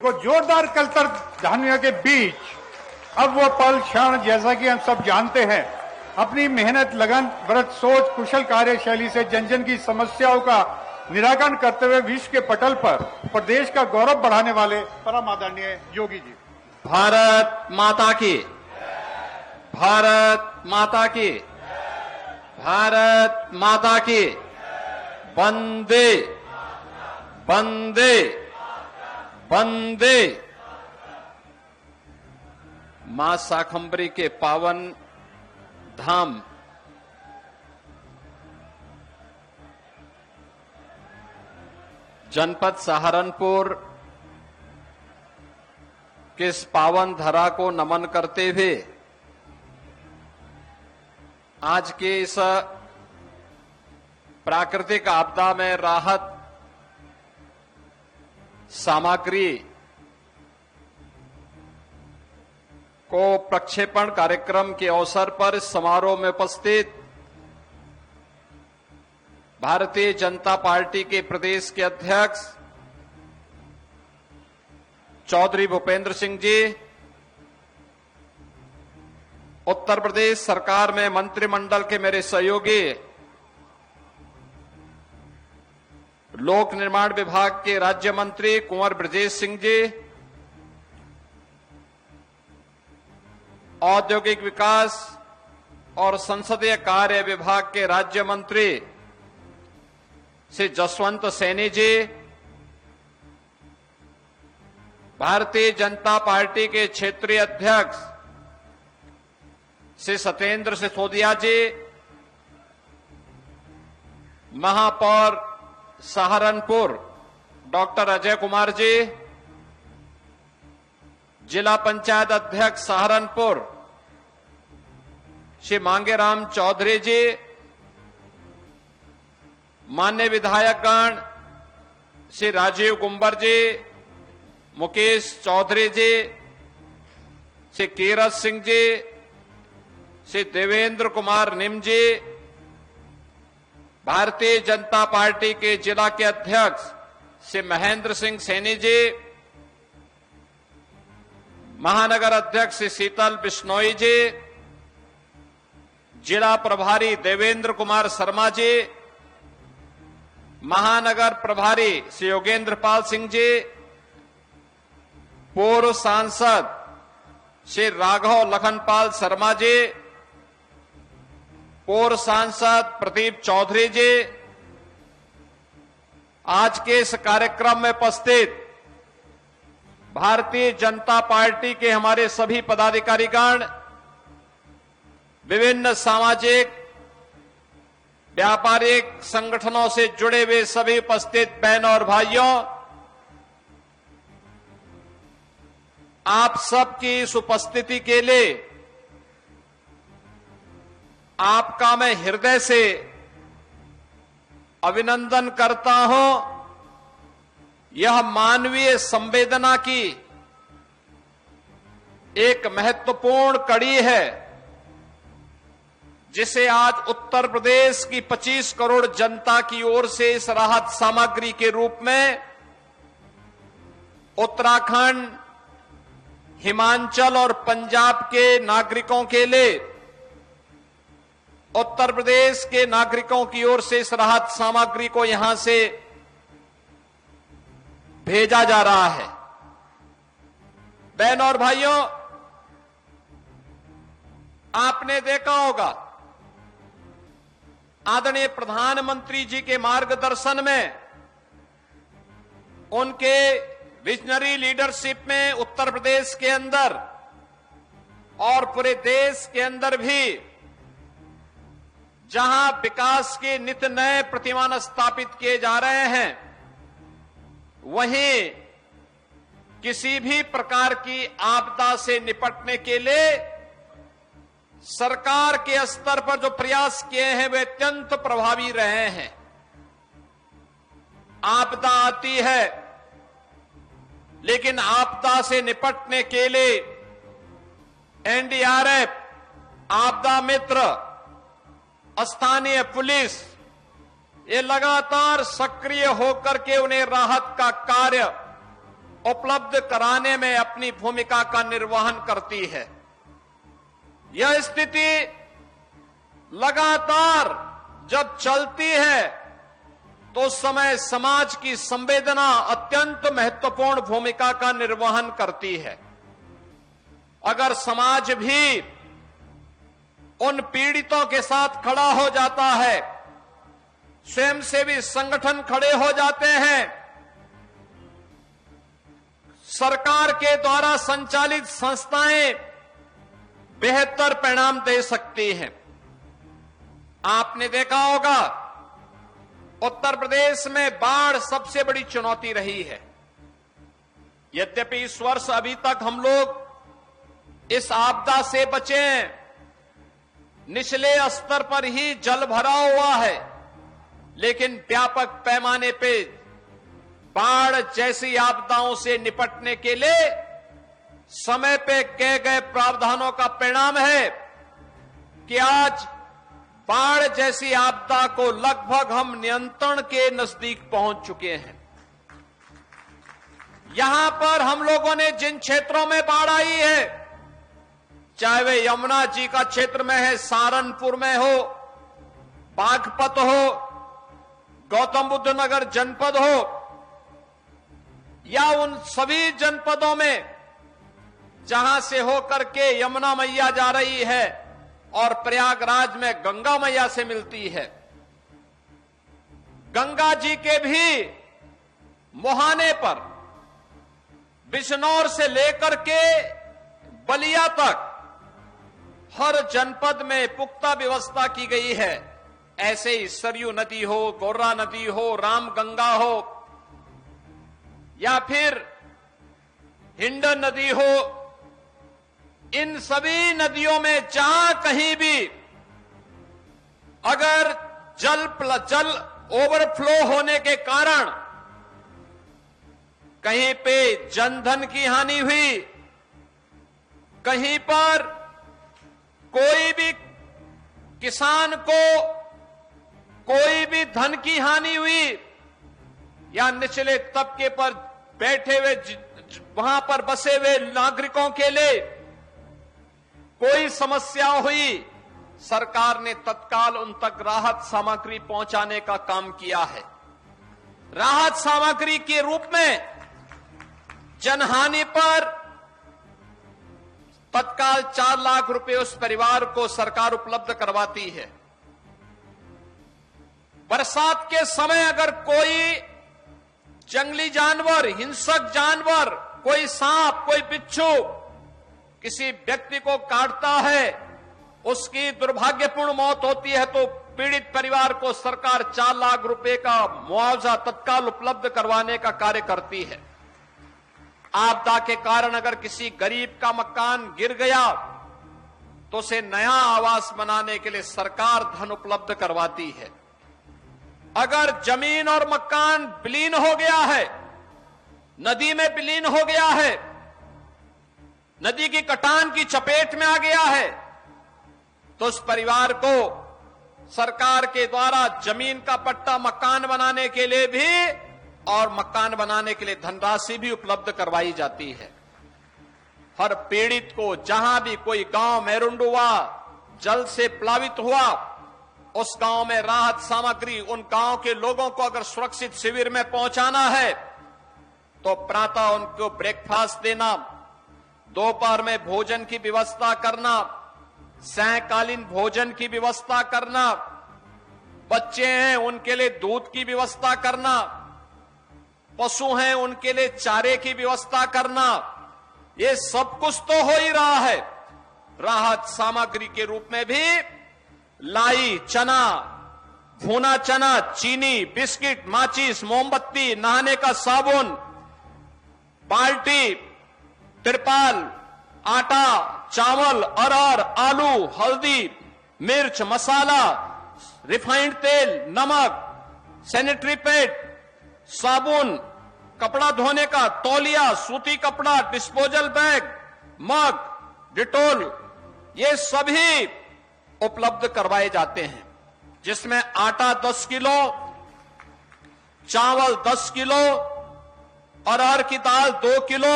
को जोरदार कलतर ध्वनियों के बीच अब वो पल क्षण, जैसा कि हम सब जानते हैं, अपनी मेहनत, लगन, व्रत, सोच, कुशल कार्यशैली से जन जन की समस्याओं का निराकरण करते हुए विश्व के पटल पर प्रदेश का गौरव बढ़ाने वाले परम आदरणीय योगी जी। भारत माता की, भारत माता की, भारत माता की, वंदे वंदे वंदे। मां शाकंभरी के पावन धाम जनपद सहारनपुर के इस पावन धरा को नमन करते हुए आज के इस प्राकृतिक आपदा में राहत सामग्री को प्रक्षेपण कार्यक्रम के अवसर पर इस समारोह में उपस्थित भारतीय जनता पार्टी के प्रदेश के अध्यक्ष चौधरी भूपेंद्र सिंह जी, उत्तर प्रदेश सरकार में मंत्रिमंडल के मेरे सहयोगी, लोक निर्माण विभाग के राज्य मंत्री कुंवर ब्रजेश सिंह जी, औद्योगिक विकास और संसदीय कार्य विभाग के राज्य मंत्री श्री जसवंत सैनी जी, भारतीय जनता पार्टी के क्षेत्रीय अध्यक्ष श्री सत्येंद्र सिसोदिया जी, महापौर सहारनपुर डॉक्टर अजय कुमार जी, जिला पंचायत अध्यक्ष सहारनपुर श्री मांगेराम चौधरी जी, माननीय विधायकगण श्री राजीव गुंबर जी, मुकेश चौधरी जी, श्री कीरत सिंह जी, श्री देवेंद्र कुमार निम जी, भारतीय जनता पार्टी के जिला के अध्यक्ष श्री महेंद्र सिंह सैनी जी, महानगर अध्यक्ष श्री शीतल बिश्नोई जी, जिला प्रभारी देवेंद्र कुमार शर्मा जी, महानगर प्रभारी श्री योगेंद्र पाल सिंह जी, पूर्व सांसद श्री राघव लखनपाल शर्मा जी, पूर्व सांसद प्रदीप चौधरी जी, आज के इस कार्यक्रम में उपस्थित भारतीय जनता पार्टी के हमारे सभी पदाधिकारीगण, विभिन्न सामाजिक व्यापारिक संगठनों से जुड़े हुए सभी उपस्थित बहनों और भाइयों, आप सबकी इस उपस्थिति के लिए आपका मैं हृदय से अभिनंदन करता हूं। यह मानवीय संवेदना की एक महत्वपूर्ण कड़ी है, जिसे आज उत्तर प्रदेश की 25 करोड़ जनता की ओर से इस राहत सामग्री के रूप में उत्तराखंड, हिमाचल और पंजाब के नागरिकों के लिए उत्तर प्रदेश के नागरिकों की ओर से इस राहत सामग्री को यहां से भेजा जा रहा है। बहनों और भाइयों, आपने देखा होगा आदरणीय प्रधानमंत्री जी के मार्गदर्शन में, उनके विजनरी लीडरशिप में उत्तर प्रदेश के अंदर और पूरे देश के अंदर भी जहां विकास के नित्य नए प्रतिमान स्थापित किए जा रहे हैं, वहीं किसी भी प्रकार की आपदा से निपटने के लिए सरकार के स्तर पर जो प्रयास किए हैं वे अत्यंत प्रभावी रहे हैं। आपदा आती है, लेकिन आपदा से निपटने के लिए एनडीआरएफ, आपदा मित्र, स्थानीय पुलिस, ये लगातार सक्रिय होकर के उन्हें राहत का कार्य उपलब्ध कराने में अपनी भूमिका का निर्वहन करती है। यह स्थिति लगातार जब चलती है तो उस समय समाज की संवेदना अत्यंत महत्वपूर्ण भूमिका का निर्वहन करती है। अगर समाज भी उन पीड़ितों के साथ खड़ा हो जाता है, स्वयंसेवी संगठन खड़े हो जाते हैं, सरकार के द्वारा संचालित संस्थाएं बेहतर परिणाम दे सकती हैं। आपने देखा होगा उत्तर प्रदेश में बाढ़ सबसे बड़ी चुनौती रही है। यद्यपि इस वर्ष अभी तक हम लोग इस आपदा से बचे हैं, निचले स्तर पर ही जल भरा हुआ है, लेकिन व्यापक पैमाने पे बाढ़ जैसी आपदाओं से निपटने के लिए समय पे किए गए प्रावधानों का परिणाम है कि आज बाढ़ जैसी आपदा को लगभग हम नियंत्रण के नजदीक पहुंच चुके हैं। यहां पर हम लोगों ने जिन क्षेत्रों में बाढ़ आई है, चाहे वे यमुना जी का क्षेत्र में है, सहारनपुर में हो, बागपत हो, गौतम बुद्ध नगर जनपद हो, या उन सभी जनपदों में जहां से होकर के यमुना मैया जा रही है और प्रयागराज में गंगा मैया से मिलती है। गंगा जी के भी मुहाने पर बिजनौर से लेकर के बलिया तक हर जनपद में पुख्ता व्यवस्था की गई है। ऐसे ही सरयू नदी हो, गोर्रा नदी हो, रामगंगा हो, या फिर हिंडन नदी हो, इन सभी नदियों में जहां कहीं भी अगर जल ओवरफ्लो होने के कारण कहीं पे जनधन की हानि हुई, कहीं पर कोई भी किसान को कोई भी धन की हानि हुई, या निचले तबके पर बैठे हुए वहां पर बसे हुए नागरिकों के लिए कोई समस्या हुई, सरकार ने तत्काल उन तक राहत सामग्री पहुंचाने का काम किया है। राहत सामग्री के रूप में जनहानि पर तत्काल 4 लाख रुपए उस परिवार को सरकार उपलब्ध करवाती है। बरसात के समय अगर कोई जंगली जानवर, हिंसक जानवर, कोई सांप, कोई बिच्छू किसी व्यक्ति को काटता है, उसकी दुर्भाग्यपूर्ण मौत होती है, तो पीड़ित परिवार को सरकार 4 लाख रुपए का मुआवजा तत्काल उपलब्ध करवाने का कार्य करती है। आपदा के कारण अगर किसी गरीब का मकान गिर गया तो उसे नया आवास बनाने के लिए सरकार धन उपलब्ध करवाती है। अगर जमीन और मकान विलीन हो गया है, नदी में विलीन हो गया है, नदी की कटान की चपेट में आ गया है, तो उस परिवार को सरकार के द्वारा जमीन का पट्टा मकान बनाने के लिए भी और मकान बनाने के लिए धनराशि भी उपलब्ध करवाई जाती है। हर पीड़ित को जहां भी कोई गांव मेरुंड हुआ, जल से प्लावित हुआ, उस गांव में राहत सामग्री, उन गांव के लोगों को अगर सुरक्षित शिविर में पहुंचाना है तो प्रातः उनको ब्रेकफास्ट देना, दोपहर में भोजन की व्यवस्था करना, सायंकालीन भोजन की व्यवस्था करना, बच्चे हैं उनके लिए दूध की व्यवस्था करना, पशु हैं उनके लिए चारे की व्यवस्था करना, ये सब कुछ तो हो ही रहा है। राहत सामग्री के रूप में भी लाई, चना, भुना चना, चीनी, बिस्किट, माचिस, मोमबत्ती, नहाने का साबुन, बाल्टी, तिरपाल, आटा, चावल, अरहर, आलू, हल्दी, मिर्च, मसाला, रिफाइंड तेल, नमक, सैनिटरी पैड, साबुन, कपड़ा धोने का तौलिया, सूती कपड़ा, डिस्पोजल बैग, मग, डिटोल, ये सभी उपलब्ध करवाए जाते हैं, जिसमें आटा 10 किलो, चावल 10 किलो, अरहर की दाल 2 किलो,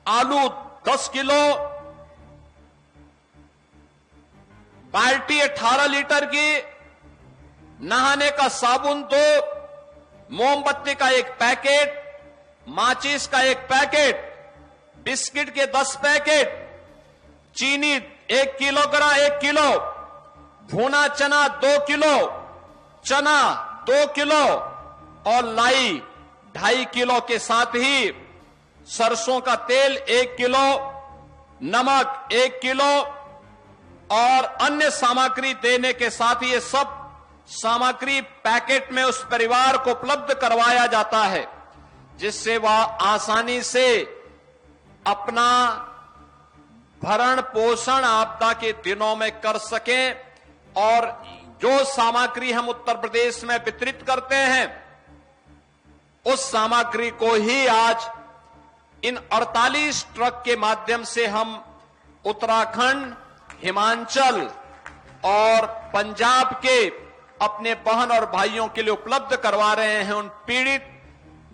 आलू 10 किलो, बाल्टी 18 लीटर की, नहाने का साबुन 2, मोमबत्ती का 1 पैकेट, माचिस का 1 पैकेट, बिस्किट के 10 पैकेट, चीनी 1 किलो, भुना चना 2 किलो, चना 2 किलो और लाई 2.5 किलो के साथ ही सरसों का तेल 1 किलो, नमक 1 किलो और अन्य सामग्री देने के साथ ही ये सब सामग्री पैकेट में उस परिवार को उपलब्ध करवाया जाता है, जिससे वह आसानी से अपना भरण पोषण आपदा के दिनों में कर सकें। और जो सामग्री हम उत्तर प्रदेश में वितरित करते हैं, उस सामग्री को ही आज इन 48 ट्रक के माध्यम से हम उत्तराखंड, हिमाचल और पंजाब के अपने बहन और भाइयों के लिए उपलब्ध करवा रहे हैं, उन पीड़ित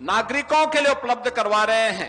नागरिकों के लिए उपलब्ध करवा रहे हैं।